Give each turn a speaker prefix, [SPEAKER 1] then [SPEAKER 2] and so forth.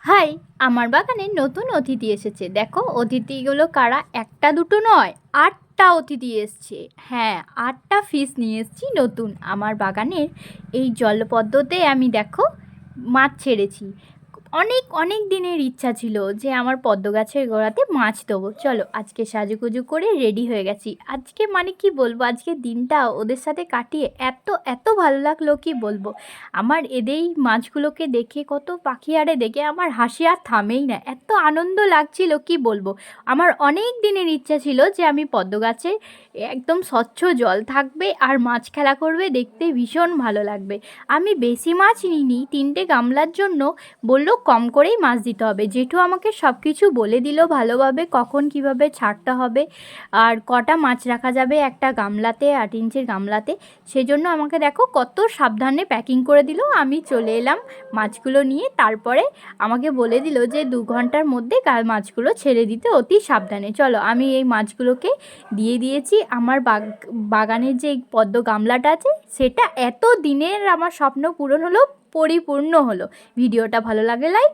[SPEAKER 1] High, আমার বাগানে নতুন অতিথি এসেছে। দেখো অতিথিগুলো কারা, একটা দুটো নয়, ৮টা অতিথি এসছে। হ্যাঁ, ৮টা ফিশ নিয়ে এসছি নতুন। আমার বাগানের এই জলপদ্মতে আমি দেখো মাছ ছেড়েছি। অনেক অনেক দিনের ইচ্ছা ছিল যে আমার পদ্ম গাছের গোড়াতে মাছ দেবো। চলো আজকে সাজুগুজু করে রেডি হয়ে গেছি। আজকে মানে কি বলবো, আজকে দিনটা ওদের সাথে কাটিয়ে এত এত ভালো লাগলো কি বলবো। আমার এদেরই মাছগুলোকে দেখে, কত পাখি আরে দেখে আমার হাসি আর থামেই না, এত আনন্দ লাগছিল কি বলবো। আমার অনেক দিনের ইচ্ছা ছিল যে আমি পদ্ম গাছে একদম স্বচ্ছ জল থাকবে আর মাছ খেলা করবে, দেখতে ভীষণ ভালো লাগবে। আমি বেশি মাছ নিইনি, 3টে গামলার জন্য বললো কম করেই মাছ দিতে হবে। জেঠু আমাকে সব কিছু বলে দিল ভালোভাবে, কখন কিভাবে ছাড়তে হবে আর কটা মাছ রাখা যাবে একটা গামলাতে, 8 ইঞ্চির গামলাতে। সেজন্য আমাকে দেখো কত সাবধানে প্যাকিং করে দিল। আমি চলে এলাম মাছগুলো নিয়ে। তারপরে আমাকে বলে দিল যে 2 ঘন্টার মধ্যে মাছগুলো ছেড়ে দিতে অতি সাবধানে। চলো আমি এই মাছগুলোকে দিয়ে দিয়েছি। আমার বাগানের যে পদ্ম গামলাটা আছে সেটা এত দিনের আমার স্বপ্ন পূরণ হলো, পরিপূর্ণ হলো। ভিডিওটা ভালো লাগলে লাইক